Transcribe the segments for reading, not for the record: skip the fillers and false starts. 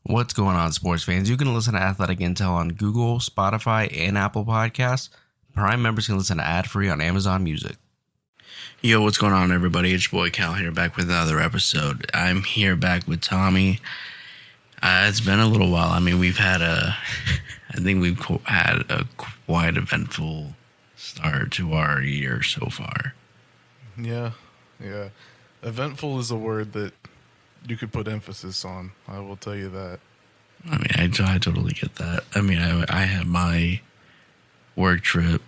What's going on, sports fans? You can listen to Athletic Intel on Google, Spotify, and Apple Podcasts. Prime members can listen to ad-free on Amazon Music. Yo, what's going on, everybody? It's your boy Cal here, back with another episode. I'm here back with Tommy. It's been a little while. I mean, we've had I think we've had a quite eventful start to our year so far. Yeah. Eventful is a word that you could put emphasis on. I will tell you that. I mean, I totally get that. I mean, I had my work trip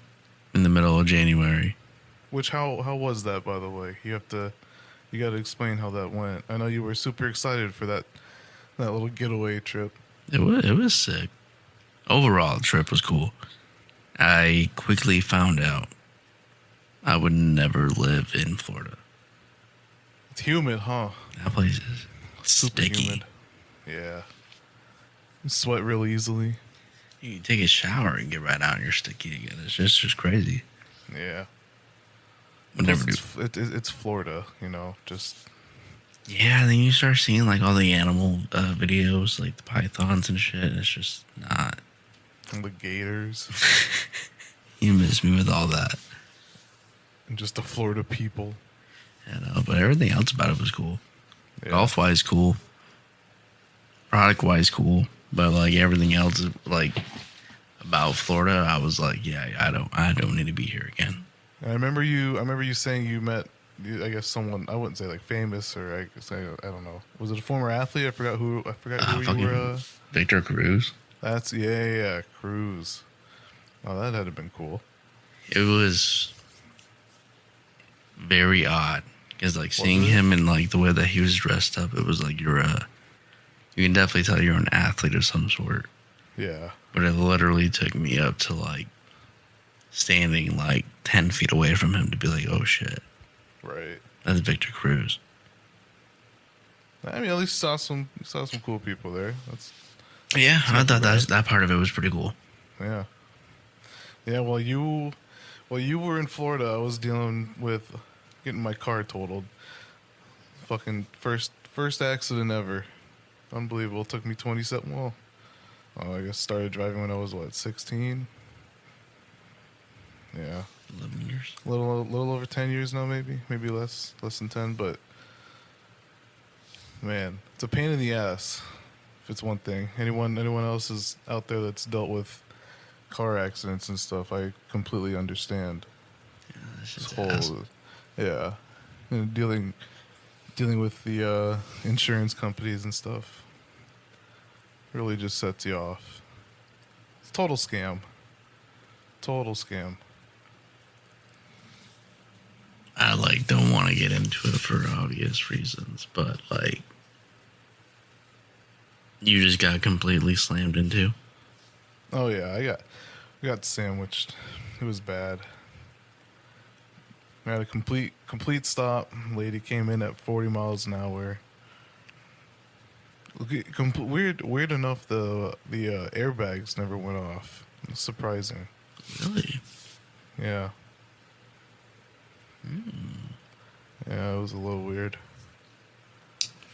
in the middle of January. Which how was that, by the way? You got to explain how that went. I know you were super excited for that little getaway trip. It was sick. Overall, the trip was cool. I quickly found out I would never live in Florida. It's humid, huh? That place is Super sticky. humid. Yeah. You sweat real easily. You can take a shower and get right out and you're sticky again. It's just crazy. Yeah. Would never do. It's Florida, just... Yeah, then you start seeing like all the animal videos, like the pythons and shit. And it's just not. And the gators. You miss me with all that. And just the Florida people. I know, but everything else about it was cool. Yeah. Golf-wise, cool. Product-wise, cool. But like everything else, like about Florida, I was like, yeah, I don't need to be here again. I remember you saying you met, I guess someone, I wouldn't say like famous, or I guess I don't know. Was it a former athlete? I forgot who you were. Victor Cruz. That's yeah, Cruz. Oh, that had to been cool. It was very odd because like seeing him and like the way that he was dressed up, it was like you can definitely tell you're an athlete of some sort. Yeah. But it literally took me up to like standing like 10 feet away from him to be like, oh shit. Right. That's Victor Cruz. I mean, at least saw some cool people there. Yeah, I thought that part of it was pretty cool. Yeah. Yeah, while you were in Florida, I was dealing with getting my car totaled. Fucking first accident ever. Unbelievable. It took me 27. Well, I guess started driving when I was 16. Yeah. 11 years. A little over 10 years now, maybe less than 10. But man, it's a pain in the ass. If it's one thing, anyone else is out there that's dealt with car accidents and stuff, I completely understand. Yeah, that's This just whole, yeah, and dealing with the insurance companies and stuff really just sets you off. It's a total scam. I like don't want to get into it for obvious reasons, but like you just got completely slammed into. Oh yeah, I got sandwiched. It was bad. I had a complete stop. Lady came in at 40 miles an hour. Weird enough, the airbags never went off. It's surprising. Really? Yeah. Yeah, it was a little weird.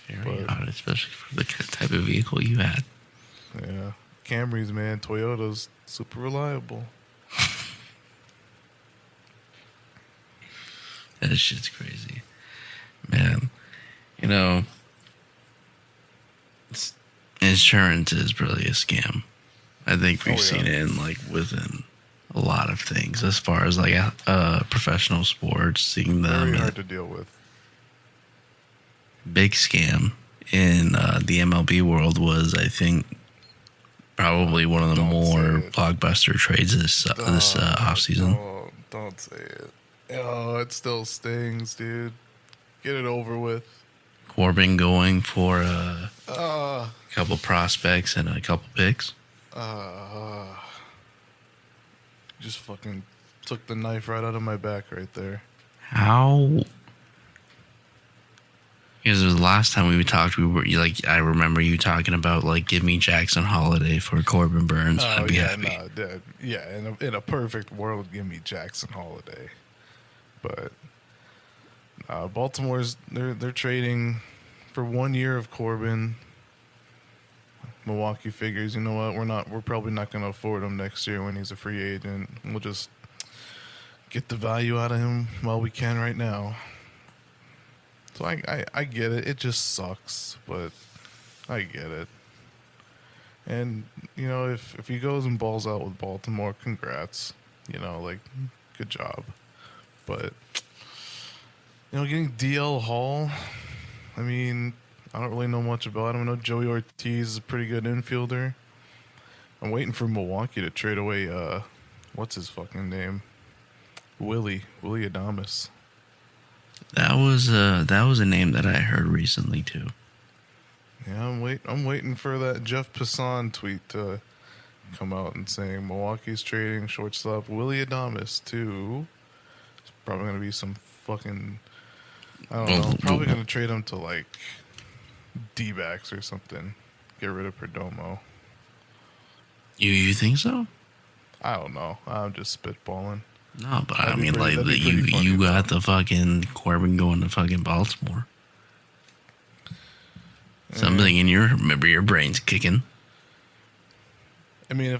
Very odd, especially for the type of vehicle you had. Yeah. Camrys, man, Toyota's super reliable. That shit's crazy. Man, insurance is really a scam. I think we've seen it in like within a lot of things as far as like professional sports, seeing them. Very hard to deal with. Big scam in the MLB world was, I think, probably one of the more blockbuster trades this offseason. Oh, don't say it. Oh, it still stings, dude. Get it over with. Corbin going for a couple prospects and a couple picks. Just fucking took the knife right out of my back right there. How? Because the last time we talked, I remember you talking about like, give me Jackson Holiday for Corbin Burnes. I'd be happy. No, dude. Yeah, in a perfect world, give me Jackson Holiday. But Baltimore's they're trading for 1 year of Corbin. Milwaukee figures, you know what? We're probably not going to afford him next year when he's a free agent. We'll just get the value out of him while we can right now. So I get it. It just sucks, but I get it. And you know, if he goes and balls out with Baltimore, congrats. You know, like good job. But you know, getting DL Hall, I mean, I don't really know much about him. I know Joey Ortiz is a pretty good infielder. I'm waiting for Milwaukee to trade away what's his fucking name? Willie Adames. That was a name that I heard recently too. Yeah, I'm waiting for that Jeff Passan tweet to come out and saying Milwaukee's trading shortstop Willie Adames to. It's probably gonna be some fucking. I don't know. Probably gonna trade him to like D-backs or something. Get rid of Perdomo. You think so? I don't know. I'm just spitballing. No, but That'd I be mean, pretty- like that'd be pretty funny, you though. got the fucking Corbin going to fucking Baltimore. Something in your brain's kicking. I mean, if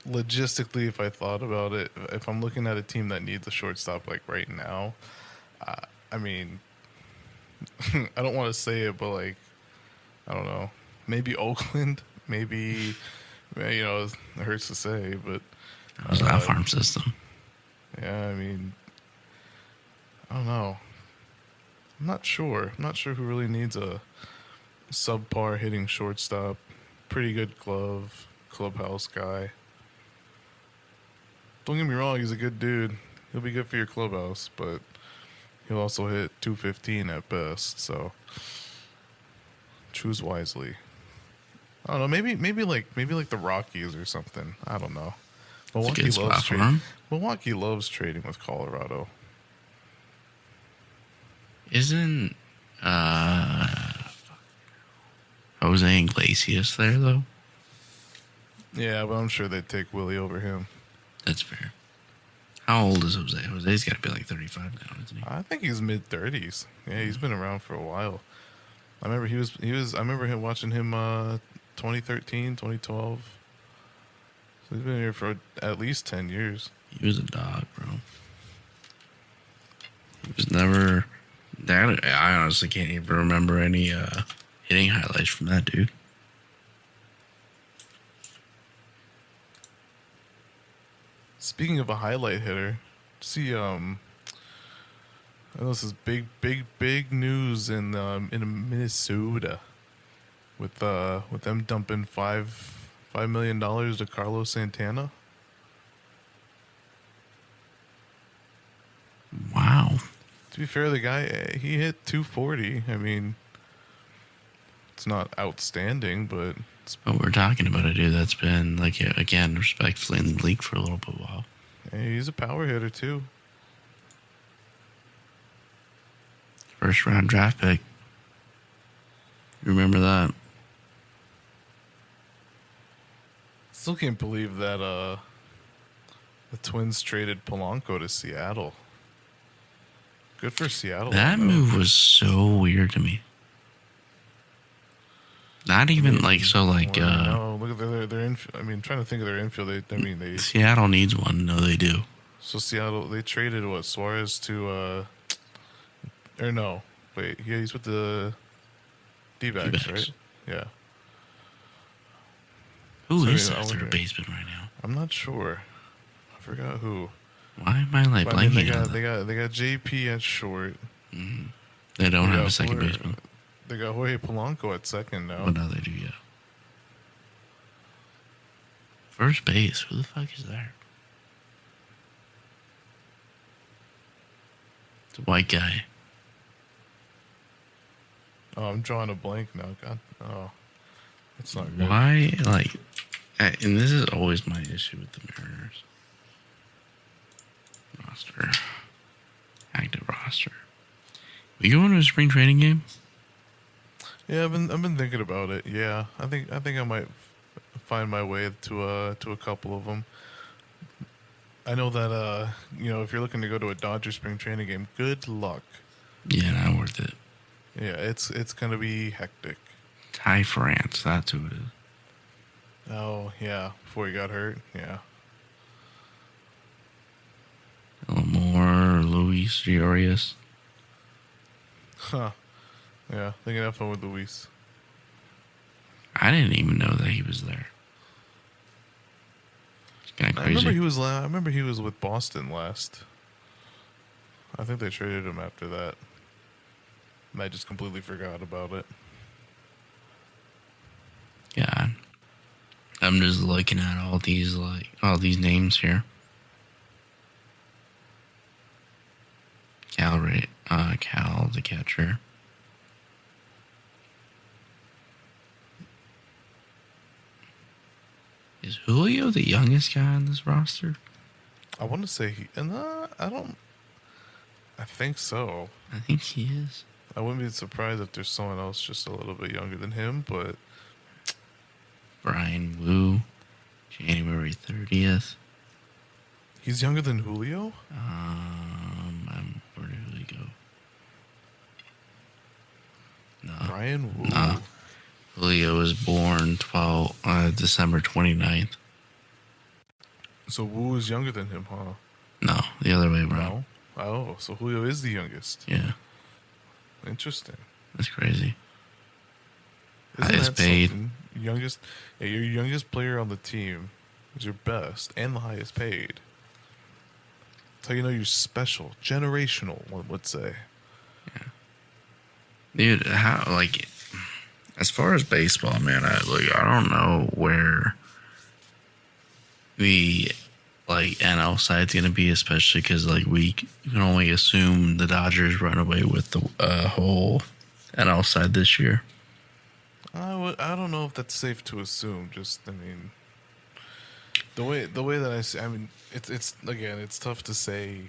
logistically, if I thought about it, if I'm looking at a team that needs a shortstop like right now, I mean, I don't want to say it, but like, I don't know, maybe Oakland, maybe, you know, it hurts to say, but How's that farm system? yeah, I mean, I don't know. I'm not sure. I'm not sure who really needs a subpar hitting shortstop. Pretty good clubhouse guy. Don't get me wrong, he's a good dude. He'll be good for your clubhouse, but he'll also hit 215 at best, so choose wisely. I don't know, maybe like the Rockies or something. I don't know. It's a good spot for him. Milwaukee loves trading with Colorado. Isn't Jose Iglesias there though? Yeah, but I'm sure they'd take Willie over him. That's fair. How old is Jose? Jose's got to be like 35 now, isn't he? I think he's mid-30s. Yeah, he's been around for a while. I remember he was. I remember watching him 2013, 2012. So he's been here for at least 10 years. He was a dog, bro. He was never that. I honestly can't even remember any hitting highlights from that dude. Speaking of a highlight hitter, see, I know this is big news in Minnesota with them dumping $5 million to Carlos Santana. Wow. To be fair, the guy, he hit 240. I mean, it's not outstanding, but it's, But we're talking about a dude that's been, like, again, respectfully in the league for a little bit while. he's a power hitter too. First round draft pick. Remember that. Still can't believe that the Twins traded Polanco to Seattle. Good for Seattle. That though. move was so weird to me. Not even like so like no, look at their infield. I mean, trying to think of their infield. They Seattle needs one. No, they do. so Seattle they traded what Suarez to or no wait he's with the D-backs, D-backs. right? Yeah. Who So, is I mean, that third wonder- baseman right now? I'm not sure. I forgot who. Why am I like But, I mean, blanking on that? they got JP at short. They don't They have got a second Jorge- baseman. They got Jorge Polanco at second now. But now they do, yeah. First base. Who the fuck is that? It's a white guy. Oh, I'm drawing a blank now. God, oh, that's not good. Why, like, and this is always my issue with the Mariners. Roster. Active roster. We going to a spring training game? Yeah, I've been thinking about it. Yeah, I think I might find my way to a couple of them. I know that you know, if you're looking to go to a Dodger spring training game, good luck. Yeah, not worth it. Yeah, it's gonna be hectic. Ty France, that's who it is. Oh yeah, before he got hurt. Yeah. More Luis Furious. Huh. Yeah. They can have fun with Luis. I didn't even know that he was there. It's kind of I remember crazy. I remember he was with Boston last. I think they traded him after that. And I just completely forgot about it. God. I'm just looking at all these names here. Cal the catcher. Is Julio the youngest guy on this roster? I want to say I don't. I think so. I think he is. I wouldn't be surprised if there's someone else just a little bit younger than him, but Brian Wu, January 30th. he's younger than Julio? Where did he go? No. Brian Wu. No. Julio was born December 29th. So Wu is younger than him, huh? No, the other way around. No. Oh, so Julio is the youngest. Yeah, Interesting. that's crazy. Isn't Highest that paid. something? Youngest, yeah, your youngest player on the team is your best and the highest paid. That's how you know you're special, generational. One would say. Dude, as far as baseball, man, I don't know where the NL side's gonna be, especially because we can only assume the Dodgers run away with the whole NL side this year. I don't know if that's safe to assume. Just, I mean, the way that I see, I mean, it's again, it's tough to say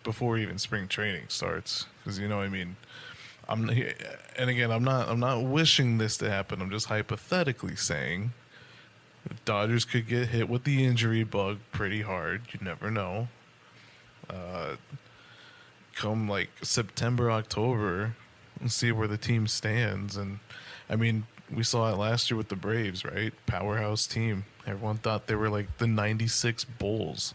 before even spring training starts because I mean, and again, I'm not wishing this to happen. I'm just hypothetically saying the Dodgers could get hit with the injury bug pretty hard. You never know. Come September, October, and see where the team stands. And I mean, we saw it last year with the Braves, right? Powerhouse team. Everyone thought they were like the '96 Bulls.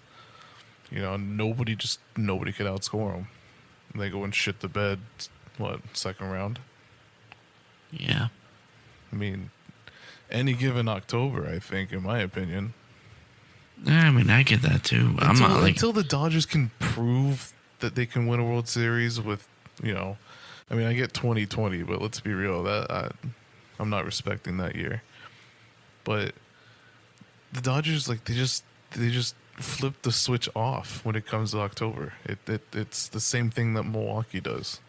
Nobody could outscore them. And they go and shit the bed. What, second round? Yeah. I mean, any given October, I think, in my opinion. Yeah, I mean, I get that too. Until the Dodgers can prove that they can win a World Series with, I mean, I get 2020, but let's be real, I'm not respecting that year. But the Dodgers, they just flip the switch off when it comes to October. It's the same thing that Milwaukee does.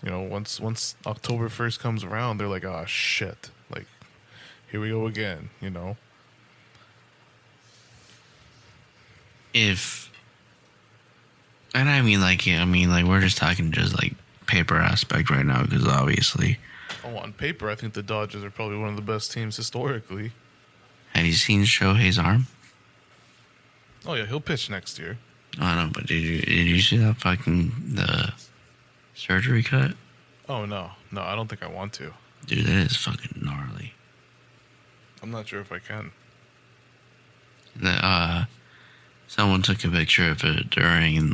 Once October 1st comes around, they're like, oh shit, here we go again. We're just talking just paper aspect right now because obviously. Oh, on paper, I think the Dodgers are probably one of the best teams historically. Have you seen Shohei's arm? Oh yeah, he'll pitch next year. I don't know, but did you see that the surgery cut? Oh no, I don't think I want to. Dude, that is fucking gnarly. I'm not sure if I can. Someone took a picture of it during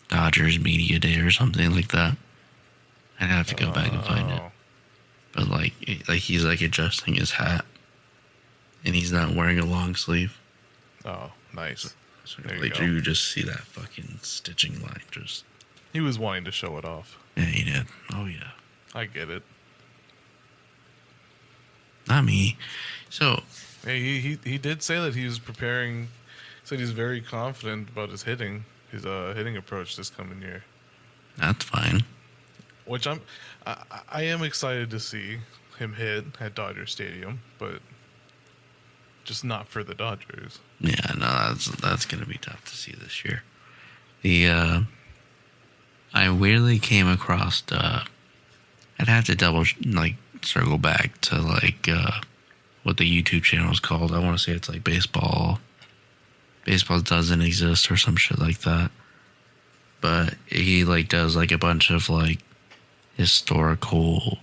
Dodgers media day or something like that. I'd have to go back and find it. But he's adjusting his hat, and he's not wearing a long sleeve. Oh, nice. So There you you go. just see that fucking stitching line. Just He was wanting to show it off. yeah, he did. Oh yeah, I get it. not me. So Hey, he did say that he was preparing. Said he's very confident about his hitting approach this coming year. that's fine. Which I am excited to see him hit at Dodger Stadium, but just not for the Dodgers. Yeah, no, that's gonna be tough to see this year. I weirdly came across I'd have to circle back to what the YouTube channel is called. I want to say it's baseball doesn't exist or some shit like that. But he does a bunch of historical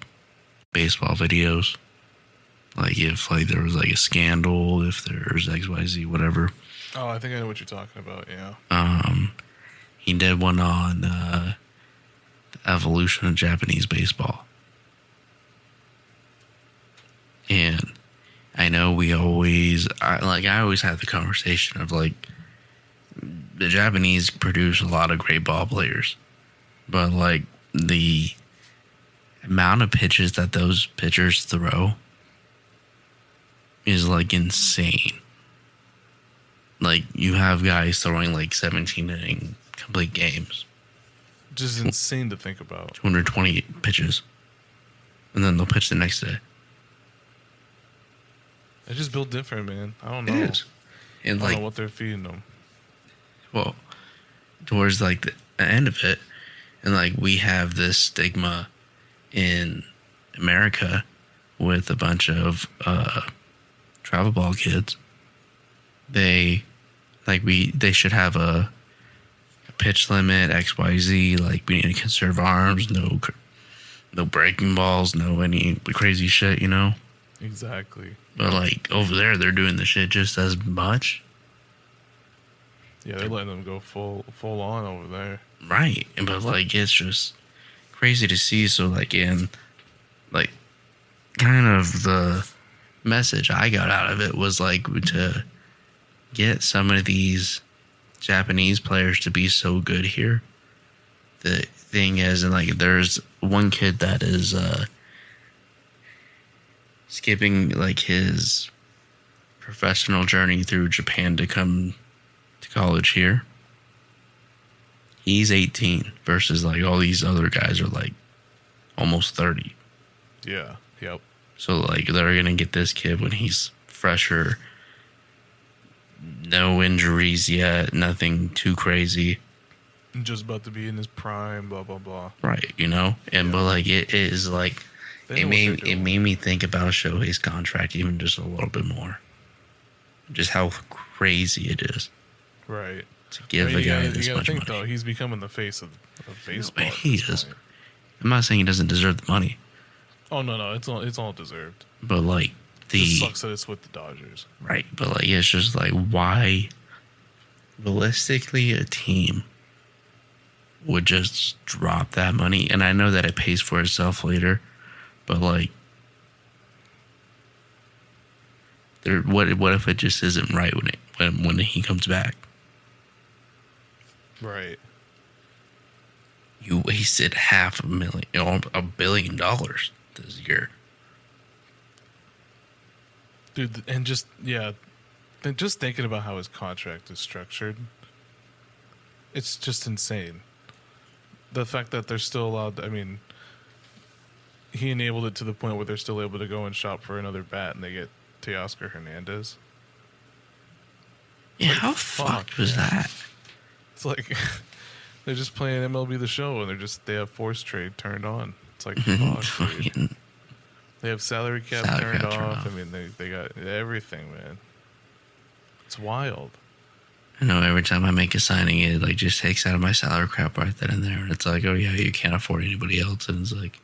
baseball videos. like if like there was like a scandal, if there's XYZ, whatever. Oh, I think I know what you're talking about. Yeah. He did one on the evolution of Japanese baseball. And I know I always had the conversation of like the Japanese produce a lot of great ball players, but like the amount of pitches that those pitchers throw is like insane. Like you have guys throwing like 17 inning complete games, Just insane to think about. 220 pitches, and then they'll pitch the next day. They just built different, man. I don't know. It is. And I like, don't know what they're feeding them. well, towards like the end of it, and like we have this stigma in America with a bunch of travel ball kids. They should have a pitch limit, XYZ. Like we need to conserve arms, no breaking balls, no any crazy shit, you know. Exactly. But like over there, they're doing the shit just as much. Yeah, they're letting them go full on over there. Right, but like it's just crazy to see. So like in like kind of the message I got out of it was like to get some of these Japanese players to be so good here. The thing is, and like there's one kid that is skipping like his professional journey through Japan to come to college here. He's 18 versus like all these other guys are like almost 30. Yeah. Yep. So like they're gonna get this kid when he's fresher, no injuries yet, nothing too crazy. Just about to be in his prime, blah blah blah. Right, you know? And but like it is like it made me think about Shohei's contract even just a little bit more. Just how crazy it is. Right. To give a guy this you much gotta think, money. Though, he's becoming the face of baseball. No, he is. I'm not saying he doesn't deserve the money. Oh no, it's all deserved. But like It sucks that it's with the Dodgers. Right, but like it's just like why realistically a team would just drop that money, and I know that it pays for itself later, but like what if it just isn't right when he comes back? Right. You wasted $500,000 $1 billion this year. Dude, and just thinking about how his contract is structured, it's just insane. The fact that they're still allowed, I mean, he enabled it to the point where they're still able to go and shop for another bat and they get Teoscar Hernandez. Yeah, like, how fucked was that? It's like they're just playing MLB The Show and they have force trade turned on. It's like, fuck, dude. They have salary cap turned off. I mean, they got everything, man. It's wild. I know every time I make a signing, it like just takes out of my salary cap right then and there, and it's like, oh yeah, you can't afford anybody else, and it's like,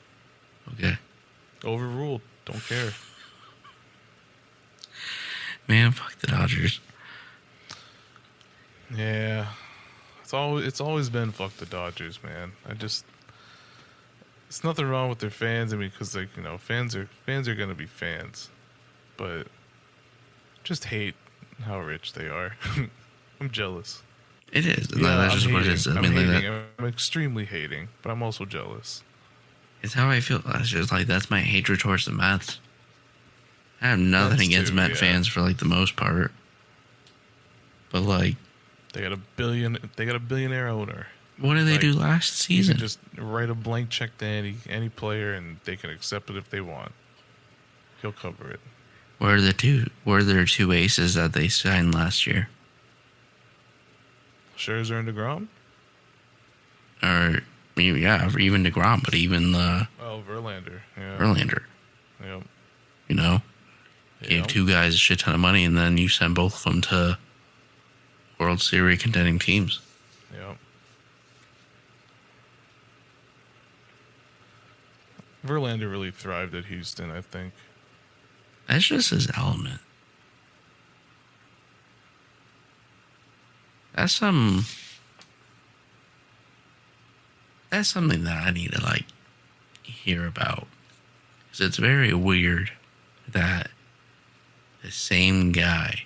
okay, overruled. Don't care. Man, fuck the Dodgers. Yeah, it's always been fuck the Dodgers, man. It's nothing wrong with their fans. I mean, because like fans are gonna be fans, but just hate how rich they are. I'm jealous. It is. Yeah, that's just what it is. I mean, I'm extremely hating, but I'm also jealous. It's how I feel. That's just like that's my hatred towards the Mets. I have nothing against Met fans for like the most part, but like they got a billionaire owner. What did they do last season? You can just write a blank check to any player, and they can accept it if they want. He'll cover it. Where are their two aces that they signed last year? Scherzer and DeGrom? Or even DeGrom, but even Verlander. Yeah. Verlander. Yep. You know? Gave two guys a shit ton of money, and then you send both of them to World Series contending teams. Yep. Verlander really thrived at Houston, I think. That's just his element. That's something that I need to like hear about. Because it's very weird that the same guy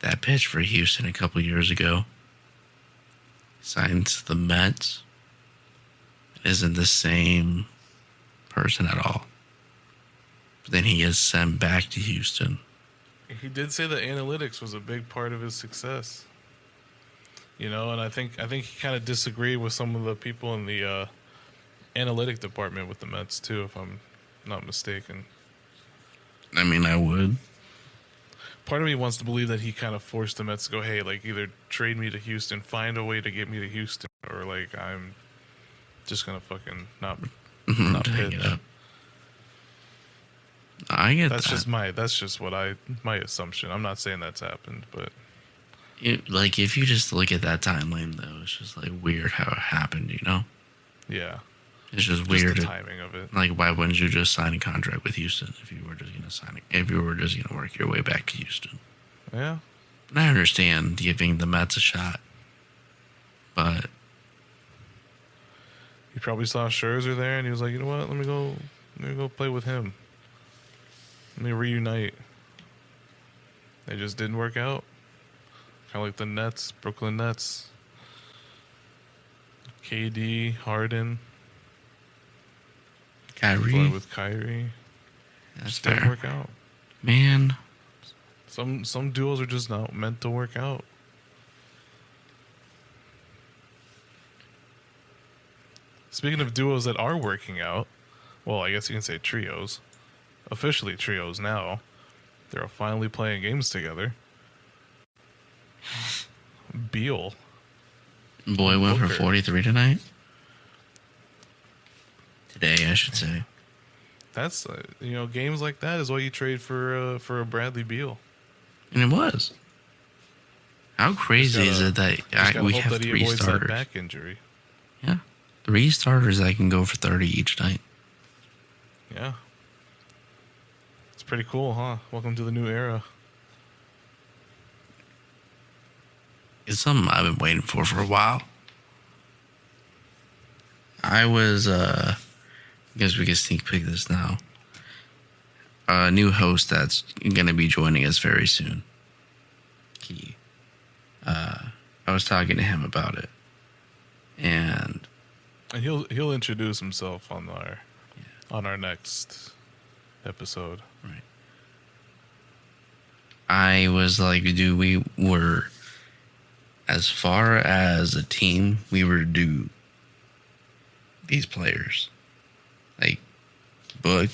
that pitched for Houston a couple years ago signed to the Mets isn't the same person at all. But then he gets sent back to Houston. He did say that analytics was a big part of his success. You know, and I think he kind of disagreed with some of the people in the analytic department with the Mets too, if I'm not mistaken. I mean, I would. Part of me wants to believe that he kind of forced the Mets to go, hey, like either trade me to Houston, find a way to get me to Houston, or like I'm just gonna fucking not Hang pitch. it up. I get That's that. just my assumption. I'm not saying that's happened, but Like, if you just look at that timeline, though, it's just like weird how it happened, you know? yeah, It's just just weird. the timing of it. Like, why wouldn't you just sign a contract with Houston if you were just gonna sign it? If you were just gonna work your way back to Houston? Yeah, And I understand giving the Mets a shot, but he probably saw Scherzer there, and he was like, you know what? Let me go play with him. Let me reunite. It just didn't work out. Kind of like the Nets, Brooklyn Nets. KD, Harden, Kyrie, played with Kyrie. that's Just didn't fair. work out. Man, Some duos are just not meant to work out. Speaking of duos that are working out, well, I guess you can say trios. Officially trios now. They're finally playing games together. Beal. boy went for Booker. 43 tonight. Today, I should say. That's games like that is why you trade for a Bradley Beal. And it was. How crazy is it that we have that he 3 avoids that starters? back injury. Yeah. 3 starters that can go for 30 each night. Yeah. It's pretty cool, huh? Welcome to the new era. It's something I've been waiting for a while. I guess we can sneak peek this now. A new host that's going to be joining us very soon. Key. I was talking to him about it. And he'll introduce himself on our next episode. right. I was like, dude, we were, as far as a team, we were due these players. Like, but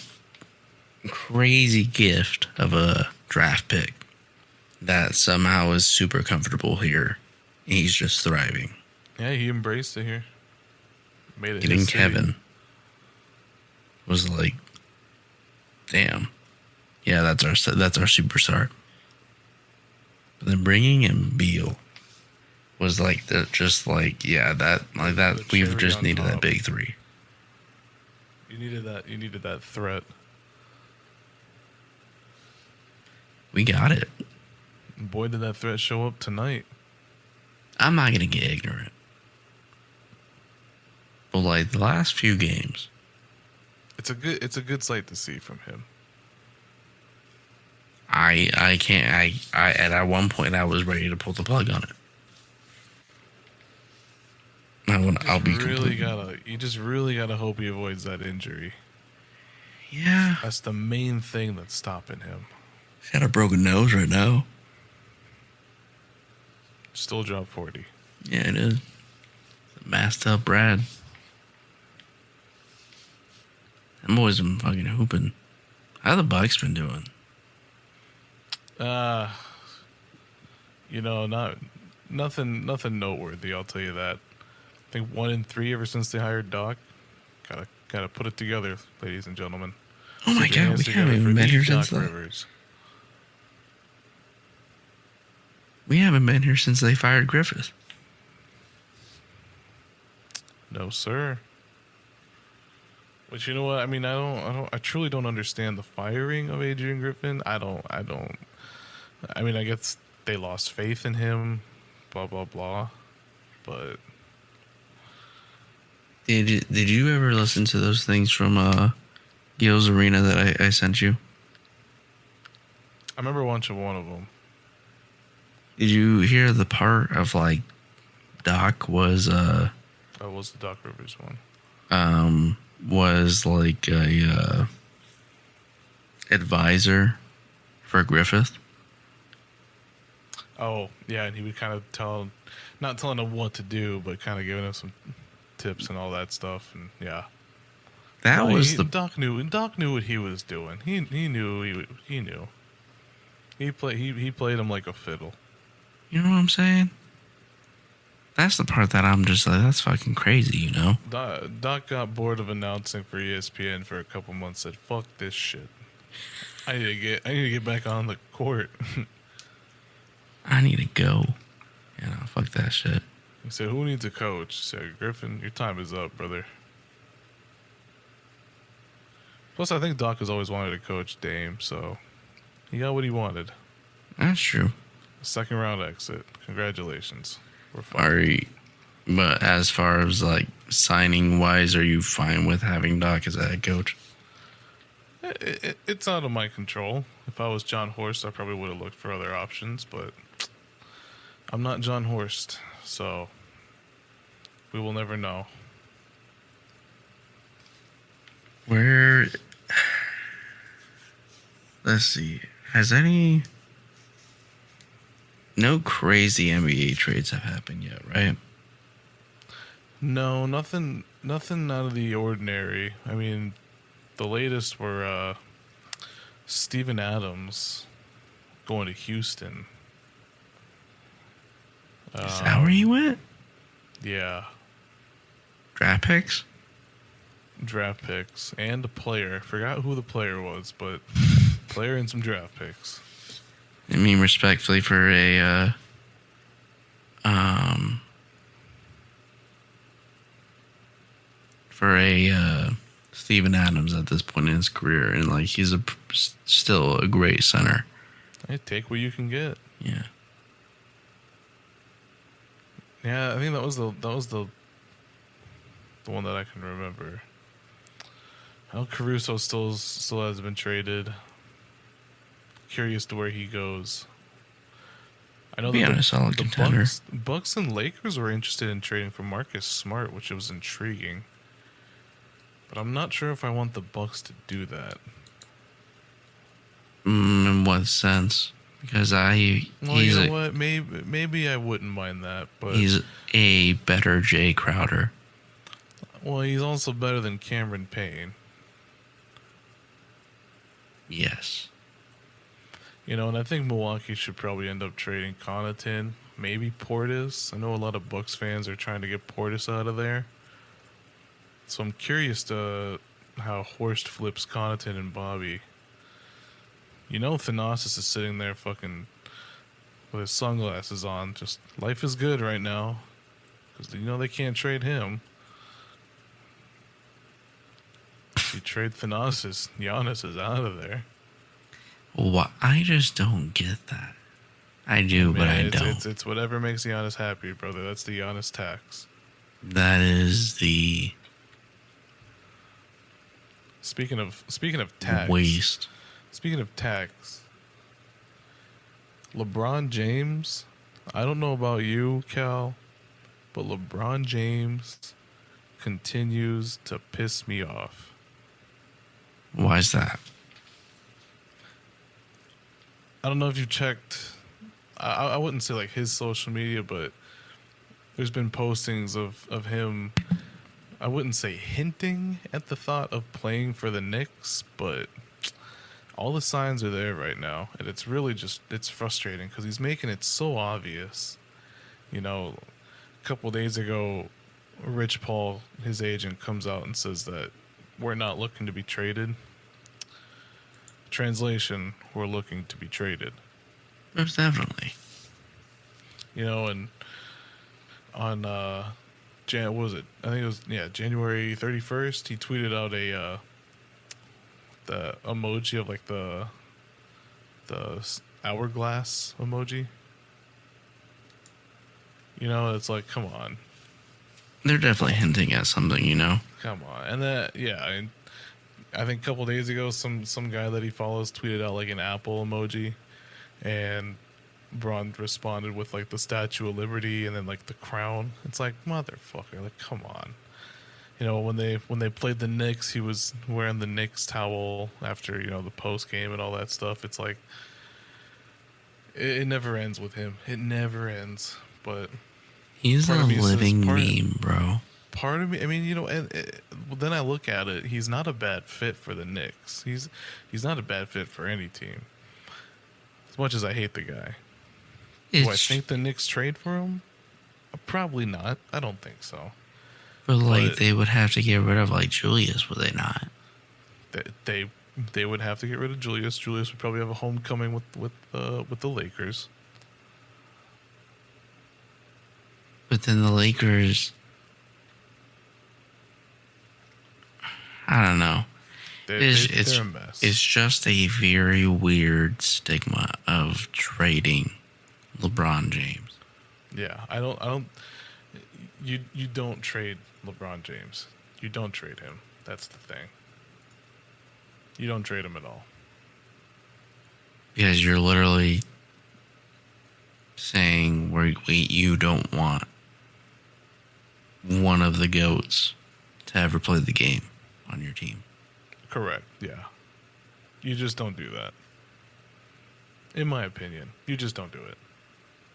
crazy gift of a draft pick that somehow is super comfortable here. He's just thriving. Yeah, he embraced it here. Made it. Getting his city. Kevin was like, damn, yeah, that's our superstar. But then bringing in Beal was like yeah, that we've cherry just on needed top. that big 3. You needed that threat. We got it. Boy, did that threat show up tonight. I'm not gonna get ignorant, but like the last few games, It's a good sight to see from him. I can't at one point I was ready to pull the plug on it. You just really gotta hope he avoids that injury. Yeah, That's the main thing that's stopping him. he's got a broken nose right now. Still drop 40. Yeah, it is. Masked up Brad. Them boys been fucking hooping. How the Bucks been doing? Nothing noteworthy. I'll tell you that. I think 1-3 ever since they hired Doc. Gotta put it together, ladies and gentlemen. Oh my Put your god, hands we haven't together even for been here Doc since the, Rivers. we haven't been here since they fired Griffith. No, sir. Which, you know what? I mean, I truly don't understand the firing of Adrian Griffin. I mean, I guess they lost faith in him, blah blah blah. But Did you ever listen to those things from Gil's Arena that I sent you? I remember watching one of them. Did you hear the part of like Doc was That was the Doc Rivers one. was like a advisor for Griffith? Oh yeah, and he would kind of not telling him what to do, but kind of giving him some tips and all that stuff. And yeah, That no, was the Doc knew. Doc knew what he was doing. He knew. He knew. He played him like a fiddle. you know what I'm saying? That's the part that I'm just like, that's fucking crazy, you know? Doc got bored of announcing for ESPN for a couple months. Said, "Fuck this shit. I need to get back on the court." I need to go. You know, fuck that shit. He said, "Who needs a coach?" He said, "Griffin, your time is up, brother." Plus, I think Doc has always wanted to coach Dame, so he got what he wanted. That's true. Second round exit. Congratulations. We're fine. Are you, but as far as like signing wise, are you fine with having Doc as a head coach? It's out of my control. If I was John Horst, I probably would have looked for other options, but I'm not John Horst, so we will never know. Where, let's see, no crazy NBA trades have happened yet, right? No, nothing out of the ordinary. I mean, the latest were Steven Adams going to Houston. Is that where he went? Yeah, Draft picks? draft picks and a player. I forgot who the player was, but player and some draft picks. I mean, respectfully, for a Steven Adams at this point in his career, and like he's still a great center. Hey, take what you can get. Yeah. Yeah, I think that was the one that I can remember. Al Caruso still hasn't been traded. Curious to where he goes. I know Be that on a solid contender. Bucks and Lakers were interested in trading for Marcus Smart, which was intriguing. But I'm not sure if I want the Bucks to do that. In what sense? Because Well, you know what? Maybe I wouldn't mind that, but he's a better Jay Crowder. well, he's also better than Cameron Payne. Yes. You know, and I think Milwaukee should probably end up trading Connaughton, maybe Portis. I know a lot of Bucks fans are trying to get Portis out of there. So I'm curious to how Horst flips Connaughton and Bobby. You know, Thanasis is sitting there fucking with his sunglasses on. Just, life is good right now. Because, you know, they can't trade him. If you trade Thanasis, Giannis is out of there. Well, I just don't get that. I do, but I don't. It's whatever makes Giannis happy, brother. That's the Giannis tax. That is the Speaking of tax. waste. Speaking of tax. LeBron James, I don't know about you, Cal, but LeBron James continues to piss me off. Why is that? I don't know if you checked. I wouldn't say like his social media, but there's been postings of him. I wouldn't say hinting at the thought of playing for the Knicks, but all the signs are there right now, and it's really it's frustrating because he's making it so obvious. You know, a couple days ago, Rich Paul, his agent, comes out and says that we're not looking to be traded. Translation, we're looking to be traded. Most definitely. You know, and on What was it? I think it was January 31st. He tweeted out the emoji of like the hourglass emoji. You know, it's like, come on. They're definitely hinting at something, you know? Come on. And then, and I think a couple days ago, some guy that he follows tweeted out like an Apple emoji, and Braun responded with like the Statue of Liberty and then like the crown. It's like, motherfucker, like, come on. You know, when they played the Knicks, he was wearing the Knicks towel after, you know, the post game and all that stuff. It's like, it never ends with him. It never ends. But he's a living meme, bro. Part of me, I mean, you know, and then I look at it. He's not a bad fit for the Knicks. He's not a bad fit for any team. As much as I hate the guy, do I think the Knicks trade for him? Probably not. I don't think so. But like, they would have to get rid of like Julius, would they not? They would have to get rid of Julius. Julius would probably have a homecoming with the Lakers. But then the Lakers, I don't know. They're a mess. It's just a very weird stigma of trading LeBron James. Yeah, I don't. You don't trade LeBron James. You don't trade him. That's the thing. You don't trade him at all. Because you're literally saying you don't want one of the GOATs to ever play the game on your team. Correct, yeah. You just don't do that. In my opinion, you just don't do it.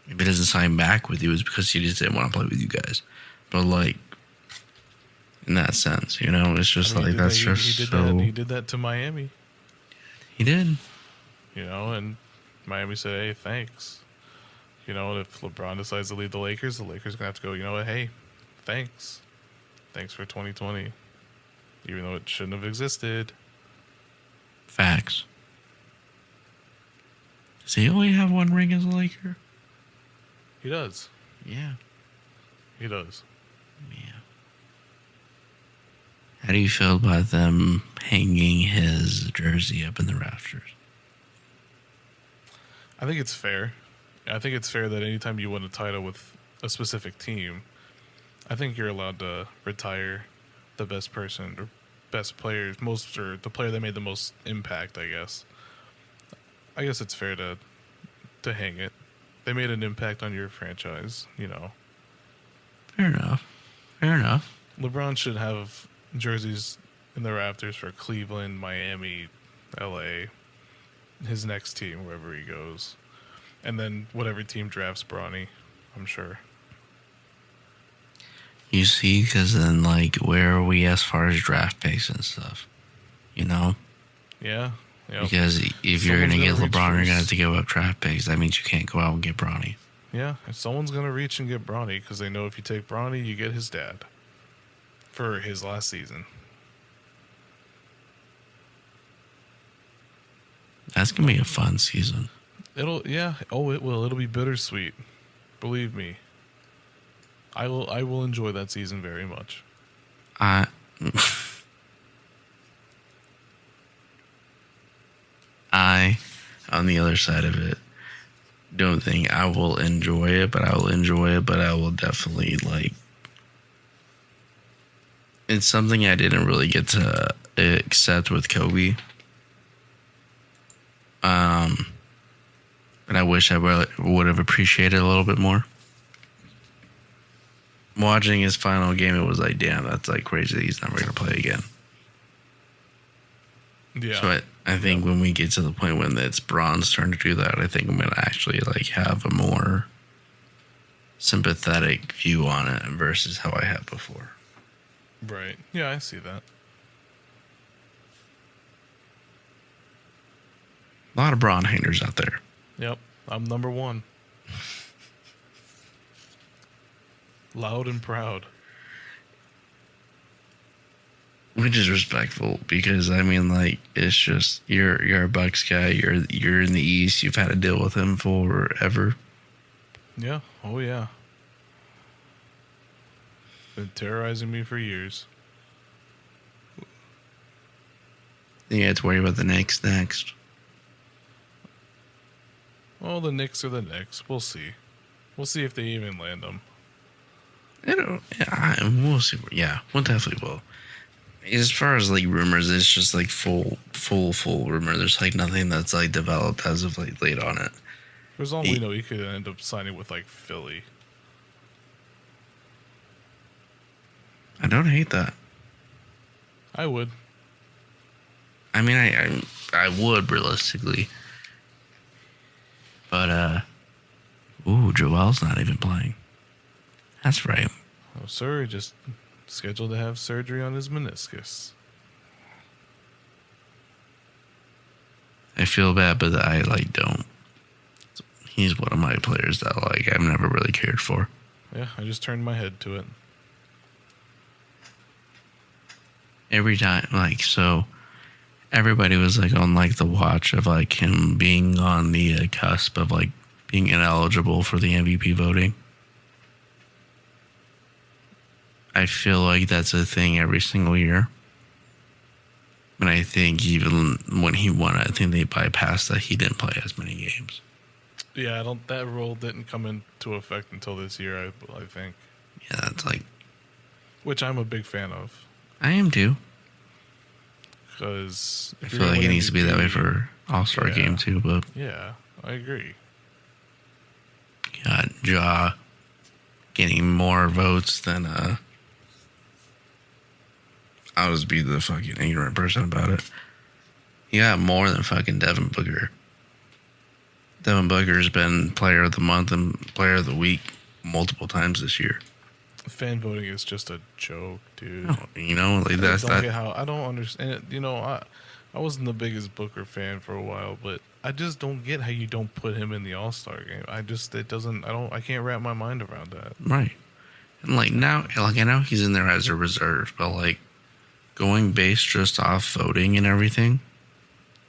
If he doesn't sign back with you, it's because he just didn't want to play with you guys. But like, in that sense, you know, it's just like, that's just so... He did that to Miami. He did. You know, and Miami said, hey, thanks. You know, if LeBron decides to leave the Lakers are going to have to go, you know what, hey, thanks. Thanks for 2020. Even though it shouldn't have existed. Facts. Does he only have one ring as a Laker? He does. Yeah. He does. Yeah. How do you feel about them hanging his jersey up in the rafters? I think it's fair. I think it's fair that anytime you win a title with a specific team, I think you're allowed to retire the best person or best players, or the player that made the most impact, I guess. I guess it's fair to hang it. They made an impact on your franchise, you know. Fair enough. Fair enough. LeBron should have jerseys in the rafters for Cleveland, Miami, LA, his next team, wherever he goes. And then whatever team drafts Bronny, I'm sure. You see, because then, like, where are we as far as draft picks and stuff? You know? Yeah. Yep. Because if you're going to get LeBron, you're going to have to give up draft picks. That means you can't go out and get Bronny. Yeah, if someone's going to reach and get Bronny, because they know if you take Bronny, you get his dad for his last season. That's going to be a fun season. It will. It'll be bittersweet. Believe me. I will enjoy that season very much. I, on the other side of it, don't think I will enjoy it, but I will definitely, like, it's something I didn't really get to accept with Kobe. But I wish I would have appreciated a little bit more. Watching his final game, it was like, damn, that's like crazy that he's never going to play again. Yeah. So I think when we get to the point when it's Bron's turn to do that, I think I'm going to actually like have a more sympathetic view on it versus how I had before. Right. Yeah, I see that. A lot of Bron haters out there. Yep. I'm number one. Loud and proud. Which is respectful because I mean, like, it's just you're a Bucks guy. You're in the East. You've had to deal with him forever. Yeah. Oh yeah. Been terrorizing me for years. Then you have to worry about the Knicks next. Well, the Knicks are the Knicks. We'll see. We'll see if they even land them. We'll see. Yeah, we'll definitely will. As far as like rumors, it's just like full rumor. There's like nothing that's like developed as of like late on it. For all we know, he could end up signing with like Philly. I don't hate that. I would. I mean, I would realistically, but Joel's not even playing. That's right. Oh, sir, he just scheduled to have surgery on his meniscus. I feel bad, but I like don't. He's one of my players that like I've never really cared for. Yeah, I just turned my head to it. Every time, like, so everybody was like on like the watch of like him being on the cusp of like being ineligible for the MVP voting. I feel like that's a thing every single year. And I think even when he won, I think they bypassed that he didn't play as many games. Yeah, that rule didn't come into effect until this year, I think. Yeah, that's like... Which I'm a big fan of. I am too. Because... I feel like it needs to be that way for All-Star Game too, but... Yeah, I agree. Got Ja getting more votes than... I'll just be the fucking ignorant person about it. He got more than fucking Devin Booker. Devin Booker's been player of the month and player of the week multiple times this year. Fan voting is just a joke, dude. No, you know, like that's that. I don't understand it. You know, I wasn't the biggest Booker fan for a while, but I just don't get how you don't put him in the All-Star game. I can't wrap my mind around that. Right. And like now, like I know he's in there as a reserve, but like going based just off voting and everything,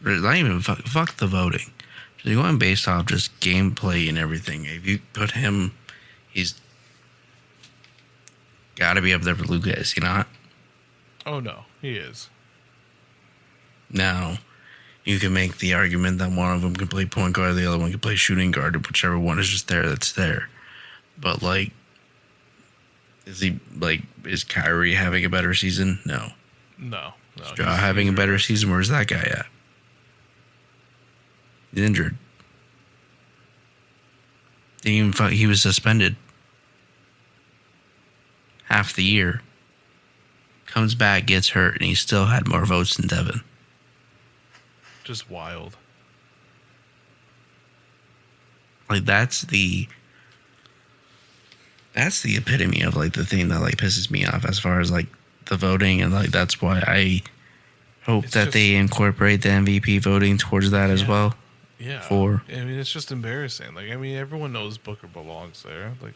or not even fuck the voting. Just going based off just gameplay and everything. If you put him, he's got to be up there for Luka, is he not? Oh no, he is. Now, you can make the argument that one of them can play point guard, the other one can play shooting guard, whichever one is just there, that's there. But like, is Kyrie having a better season? No. No. Is Ja having a better season? Where's that guy at? He's injured. He was suspended half the year. Comes back, gets hurt, and he still had more votes than Devin. Just wild. Like that's the epitome of like the thing that like pisses me off as far as like the voting, and like that's why I hope that they incorporate the MVP voting towards that as well. Yeah. I mean, it's just embarrassing. Like, I mean, everyone knows Booker belongs there. Like,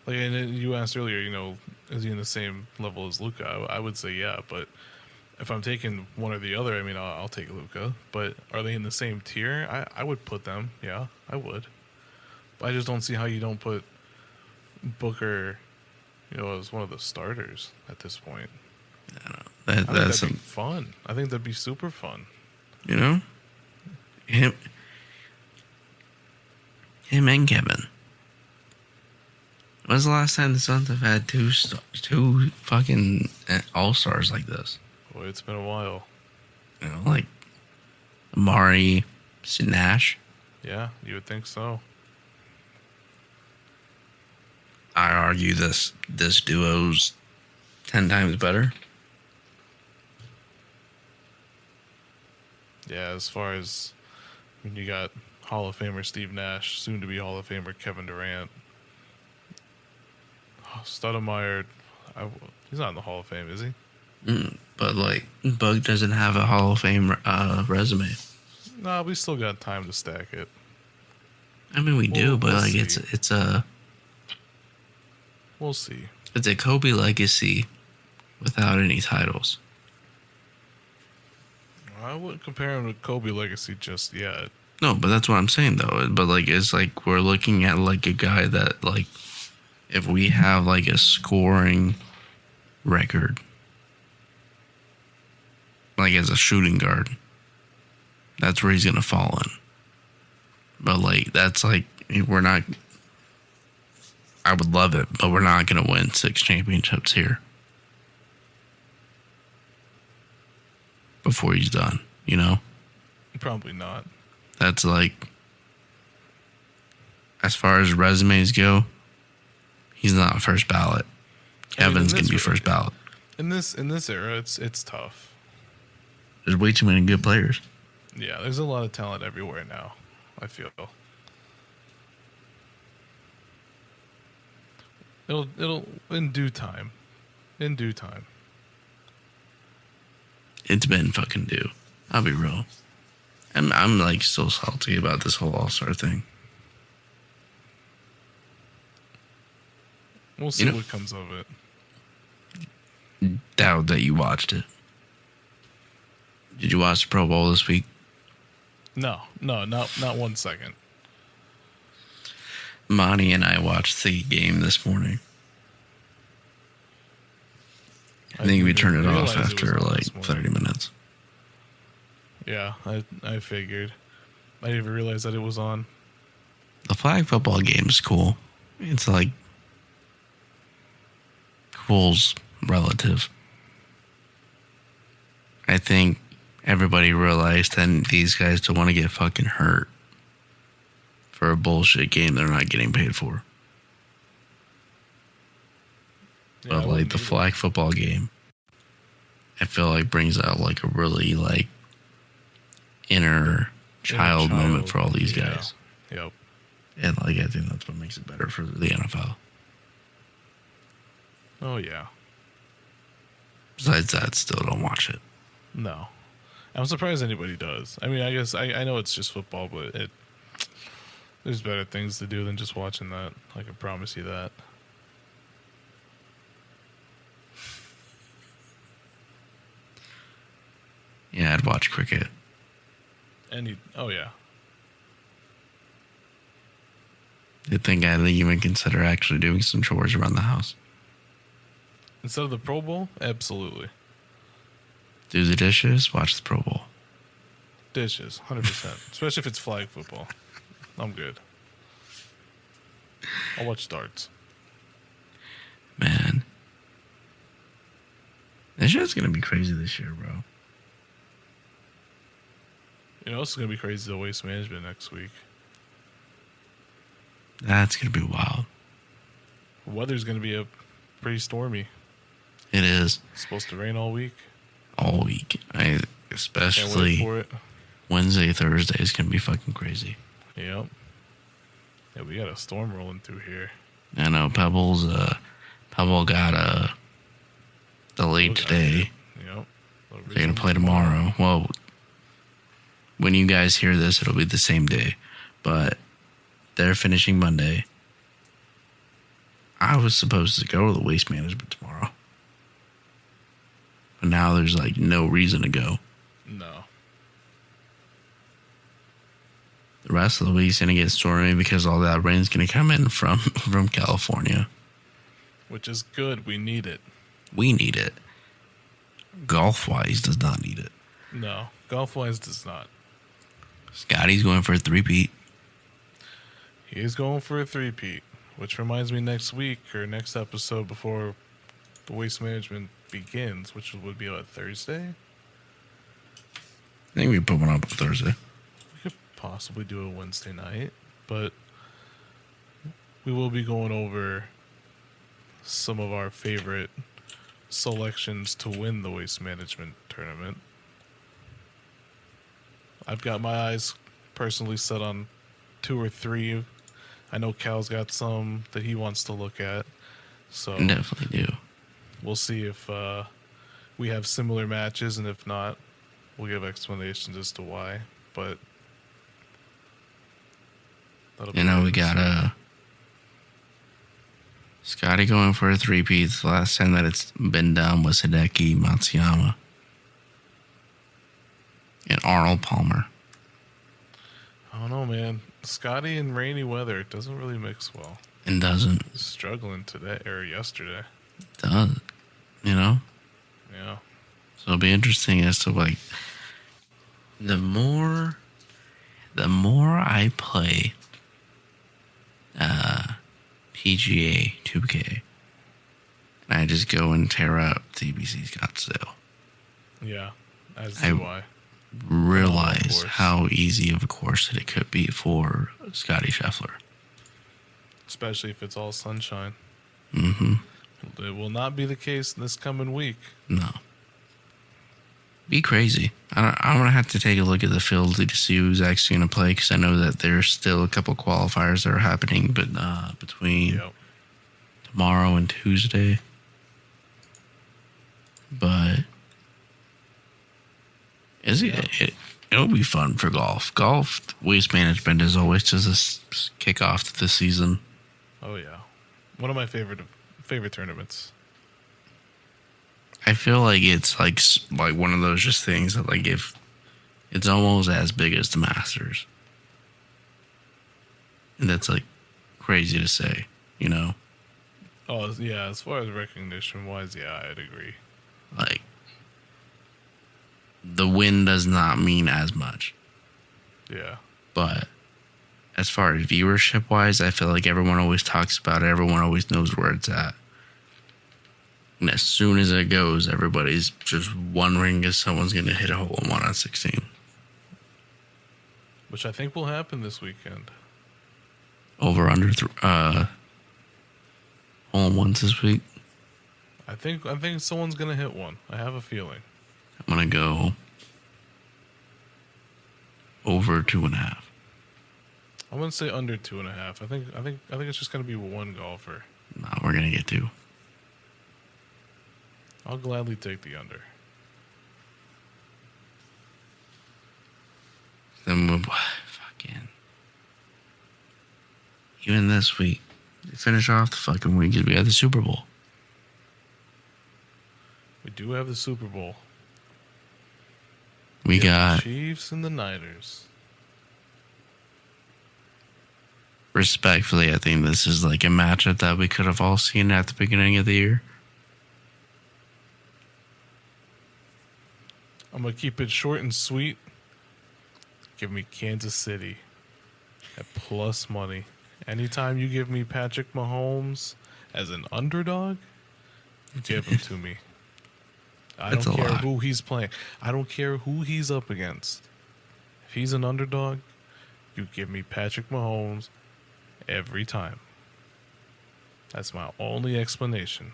and you asked earlier, you know, is he in the same level as Luka? I would say yeah, but if I'm taking one or the other, I mean, I'll take Luka. But are they in the same tier? I would put them. Yeah, I would. But I just don't see how you don't put Booker, you know, as one of the starters at this point. I don't know. That'd be fun. I think that'd be super fun. You know, him and Kevin. When's the last time the Suns have had two fucking all-stars like this? Boy, it's been a while. You know, like Amari, Nash. Yeah, you would think so. I argue this duo's 10 times better. Yeah, as far as when you got Hall of Famer Steve Nash, soon to be Hall of Famer Kevin Durant. Stoudemire, he's not in the Hall of Fame, is he? But like, Bug doesn't have a Hall of Fame resume. Nah, we still got time to stack it. I mean, we do, but like, see. it's a. We'll see. It's a Kobe legacy without any titles. I wouldn't compare him to Kobe legacy just yet. No, but that's what I'm saying though. But like, it's like we're looking at like a guy that like if we have like a scoring record, like as a shooting guard, that's where he's gonna fall in. But like that's like we're not. I would love it, but we're not gonna win 6 championships here before he's done. You know, Probably not. that's like as far as resumes go, he's not first ballot. Evan's gonna be first ballot. In this era, it's tough. There's way too many good players. Yeah, there's a lot of talent everywhere now, I feel. It'll in due time. In due time. It's been fucking due. I'll be real. I'm like so salty about this whole All-Star thing. We'll see what comes of it. Doubt that you watched it. Did you watch the Pro Bowl this week? No, not 1 second. Monty and I watched the game this morning. I think we turned it off after like 30 minutes. Yeah, I figured. I didn't even realize that it was on. The flag football game is cool. It's like cool's relative. I think everybody realized that these guys don't want to get fucking hurt for a bullshit game they're not getting paid for. Yeah, but like the flag football game, I feel like brings out like a really like inner child moment for all these guys. Yep. And like I think that's what makes it better for the NFL. Oh yeah. Besides that, still don't watch it. No. I'm surprised anybody does. I mean, I guess I know it's just football, but there's better things to do than just watching that. I can promise you that. Yeah, I'd watch cricket. Oh yeah. You'd think I'd even consider actually doing some chores around the house. Instead of the Pro Bowl? Absolutely. Do the dishes, watch the Pro Bowl. Dishes, 100%. Especially if it's flag football. I'm good. I'll watch darts. Man. This shit's gonna be crazy this year, bro. You know, it's going to be crazy, the waste management next week. That's gonna be wild. The weather's going to be pretty stormy. It is. It's supposed to rain all week. All week. Especially Can't wait for it. Wednesday, Thursday is gonna be fucking crazy. Yep. Yeah, we got a storm rolling through here. I know Pebble got delayed today. Yep. They're gonna play tomorrow. Well, when you guys hear this, it'll be the same day, but they're finishing Monday. I was supposed to go to the waste management tomorrow, but now there's like no reason to go. No. The rest of the week's gonna get stormy because all that rain's gonna come in from California. Which is good. We need it. We need it. Golf-wise, does not need it. No. Golf-wise does not. Scotty's going for a 3-peat. He is going for a 3-peat, which reminds me next week or next episode before the waste management begins, which would be on Thursday. I think we put one up on Thursday. We could possibly do a Wednesday night, but we will be going over some of our favorite selections to win the waste management tournament. I've got my eyes personally set on 2 or 3. I know Cal's got some that he wants to look at. So Definitely do. we'll see if we have similar matches, and if not, we'll give explanations as to why. But You know, we got Scotty going for a 3-peat. The last time that it's been done was Hideki Matsuyama and Arnold Palmer. I don't know, man. Scotty and rainy weather, it doesn't really mix well. and doesn't. He's struggling today or yesterday. Does, you know? Yeah. So it'll be interesting as to like the more I play PGA 2K, and I just go and tear up TBC Scottsdale. Yeah. As do I. Realize how easy of a course that it could be for Scotty Scheffler. Especially if it's all sunshine. Mm-hmm. It will not be the case this coming week. No. Be crazy. I'm going to have to take a look at the field to see who's actually going to play, because I know that there's still a couple qualifiers that are happening, but between tomorrow and Tuesday. But it'll be fun for golf. Golf waste management is always just a kickoff to the season. Oh yeah, one of my favorite tournaments. I feel like it's like one of those just things that like if it's almost as big as the Masters, and that's like crazy to say, you know. Oh yeah, as far as recognition wise, yeah, I'd agree. Like the win does not mean as much. Yeah. But as far as viewership wise, I feel like everyone always talks about it. Everyone always knows where it's at. And as soon as it goes, everybody's just wondering if someone's going to hit a hole in one on 16. Which I think will happen this weekend. Over under hole in ones this week. I think someone's going to hit one. I have a feeling. I'm going to go over 2.5. I'm going to say under 2.5. I think it's just going to be one golfer. No, we're going to get 2. I'll gladly take the under. Then we'll fucking even this week, finish off the fucking week, we have the Super Bowl. We do have the Super Bowl. We got the Chiefs and the Niners. Respectfully, I think this is like a matchup that we could have all seen at the beginning of the year. I'm going to keep it short and sweet. Give me Kansas City at plus money. Anytime you give me Patrick Mahomes as an underdog, give him to me. I don't care who he's playing. I don't care who he's up against. If he's an underdog, you give me Patrick Mahomes every time. That's my only explanation.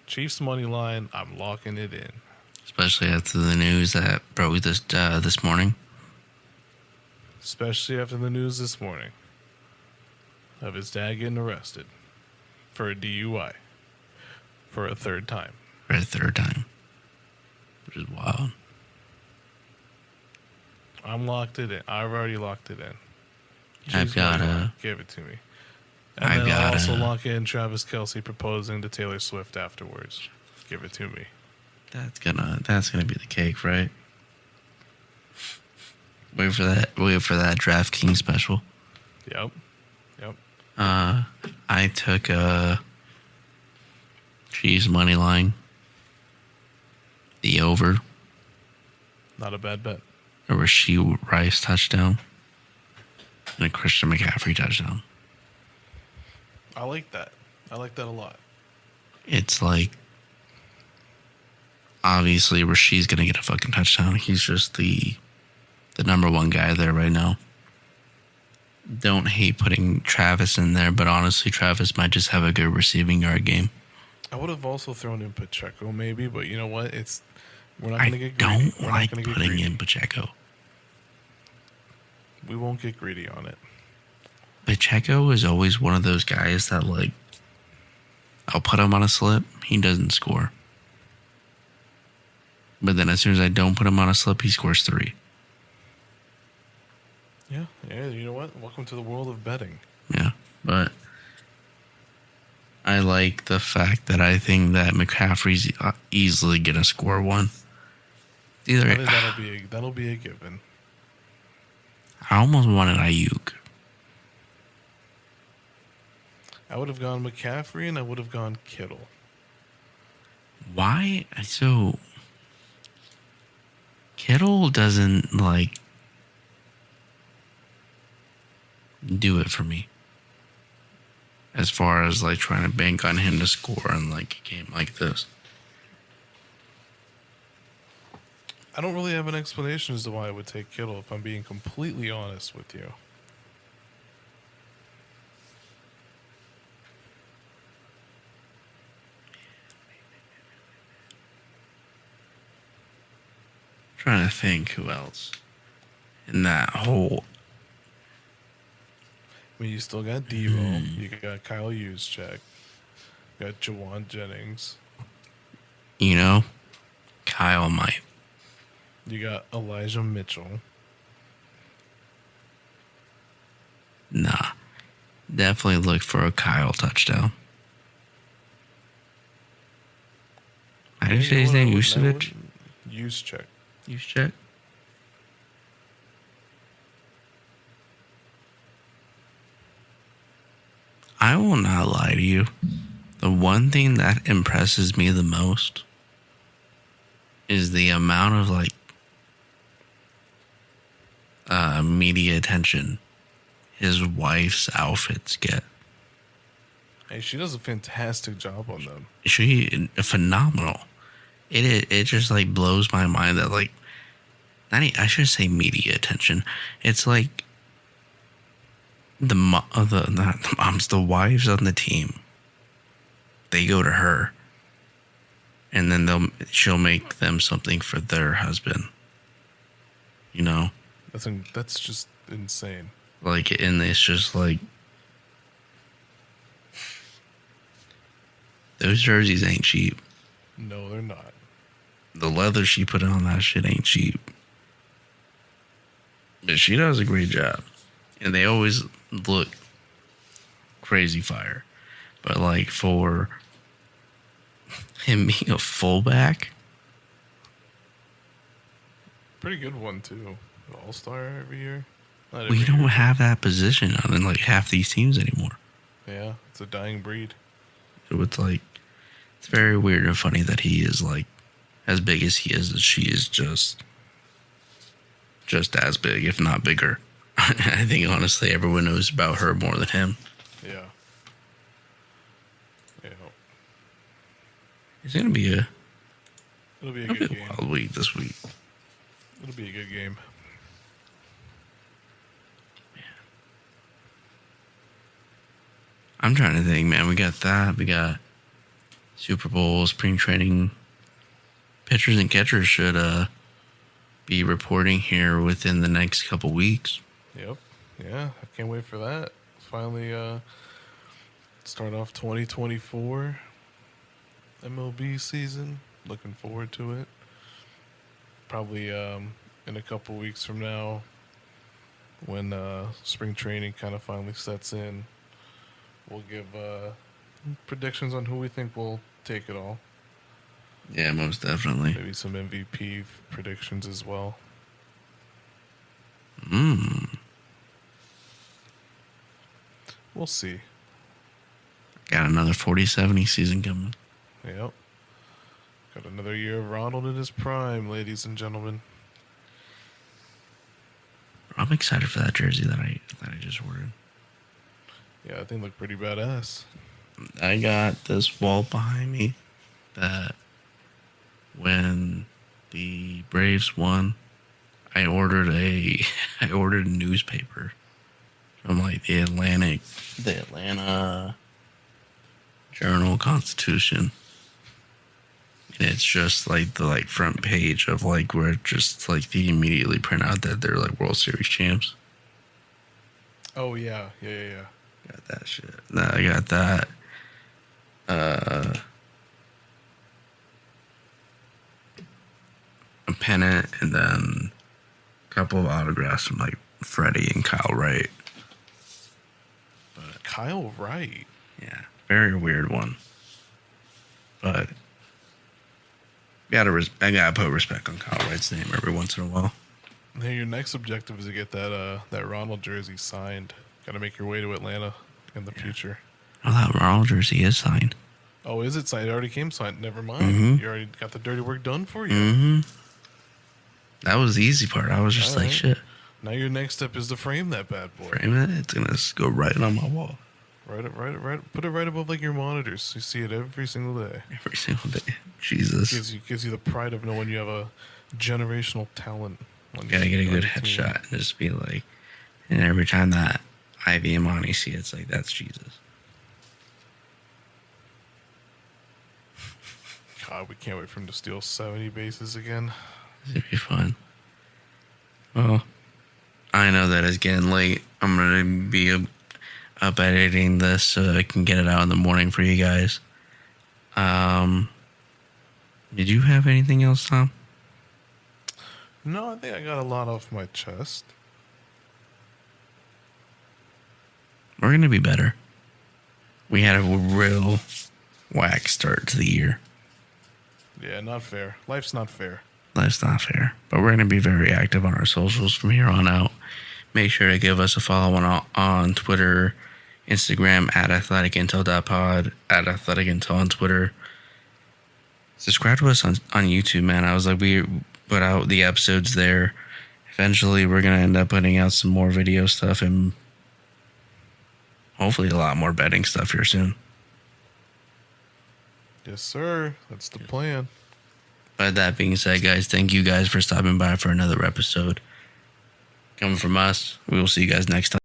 Chiefs money line, I'm locking it in. Especially after the news that broke this morning. Especially after the news this morning of his dad getting arrested for a DUI for a third time. Which is wild. I'm locked it in. I've already locked it in. I've got give it to me. And I'll also lock in Travis Kelce proposing to Taylor Swift afterwards. Give it to me. That's gonna be the cake, right? Wait for that DraftKings special. Yep. I took Chiefs money line. The over. Not a bad bet. A Rasheed Rice touchdown. And a Christian McCaffrey touchdown. I like that. I like that a lot. It's like, obviously Rasheed's gonna get a fucking touchdown. He's just the number one guy there right now. Don't hate putting Travis in there, but honestly, Travis might just have a good receiving yard game. I would have also thrown in Pacheco maybe, but you know what? We're not going to get greedy. We're like not putting greedy. in Pacheco. We won't get greedy on it. Pacheco is always one of those guys that, like, I'll put him on a slip, he doesn't score. But then as soon as I don't put him on a slip, he scores 3. Yeah, you know what? Welcome to the world of betting. Yeah, but I like the fact that I think that McCaffrey's easily going to score 1. That'll be a given. I almost wanted Ayuk. I would have gone McCaffrey and I would have gone Kittle. Why? So Kittle doesn't like do it for me. As far as like trying to bank on him to score in like a game like this. I don't really have an explanation as to why I would take Kittle, if I'm being completely honest with you. Trying to think who else in that whole. I mean, you still got Devo, you got Kyle Juszczyk, you got Jawan Jennings, You know, Kyle might. you got Elijah Mitchell. Nah. Definitely look for a Kyle touchdown. How do you say his name? Juszczyk? Juszczyk. Juszczyk? I will not lie to you. The one thing that impresses me the most is the amount of like media attention his wife's outfits get. Hey, she does a fantastic job on them. She phenomenal. It just like blows my mind that like I should say media attention. It's like not the moms, the wives on the team. They go to her, and then she'll make them something for their husband. You know, That's just insane. like, and it's just like those jerseys ain't cheap. No, they're not. The leather she put on that shit ain't cheap. But she does a great job. And they always look crazy fire. But like for him being a fullback, Pretty good one too. All-star every year. Not we every don't year. have that position on like half these teams anymore. Yeah, it's a dying breed. So it's like, it's very weird and funny that he is like as big as he is, that she is just as big, if not bigger. I think honestly everyone knows about her more than him. Yeah. Yeah. It's gonna be It'll be a a good game. wild week this week. It'll be a good game. I'm trying to think, man. We got that. We got Super Bowl, spring training. Pitchers and catchers should be reporting here within the next couple weeks. Yep. Yeah, I can't wait for that. Finally start off 2024 MLB season. Looking forward to it. Probably in a couple weeks from now, when spring training kind of finally sets in, we'll give predictions on who we think will take it all. Yeah, most definitely. Maybe some MVP predictions as well. We'll see. Got another 40-70 season coming. Yep. Got another year of Ronald in his prime, ladies and gentlemen. I'm excited for that jersey that I just ordered. Yeah, I think look pretty badass. I got this wall behind me that when the Braves won, I ordered a newspaper from like the Atlanta Journal Constitution. And it's just like the front page of like where it just like they immediately print out that they're like World Series champs. Oh yeah. Got that shit. I got that. A pennant and then a couple of autographs from like Freddie and Kyle Wright. But Kyle Wright. yeah, very weird one. But I gotta put respect on Kyle Wright's name every once in a while. Hey, your next objective is to get that Ronald jersey signed. Got to make your way to Atlanta in the future. Oh, that Ronald jersey is signed. Oh, is it signed? It already came signed. Never mind. Mm-hmm. You already got the dirty work done for you. Mm-hmm. That was the easy part. I was just All like, right. shit. Now your next step is to frame that bad boy. Frame it. It's gonna go right on my wall Right. Put it right above like your monitors. So you see it every single day. every single day. Jesus. Gives you the pride of knowing you have a generational talent. Gotta get a on good your team. headshot and just be like, and every time that Ivy and Monty see it, it's like, that's Jesus. God, we can't wait for him to steal 70 bases again. It'd be fun. Well, I know that it's getting late. I'm gonna be up editing this so I can get it out in the morning for you guys. Did you have anything else, Tom? No, I think I got a lot off my chest. We're gonna be better. We had a real whack start to the year. Yeah, not fair. Life's not fair. That's not fair. But we're going to be very active on our socials from here on out. Make sure to give us a follow on Twitter, Instagram, @athleticintel.pod, @athleticintel on Twitter. Subscribe to us on YouTube, man. I was like, we put out the episodes there. Eventually, we're going to end up putting out some more video stuff and hopefully a lot more betting stuff here soon. Yes, sir. That's the plan. But that being said, guys, thank you guys for stopping by for another episode. Coming from us, we will see you guys next time.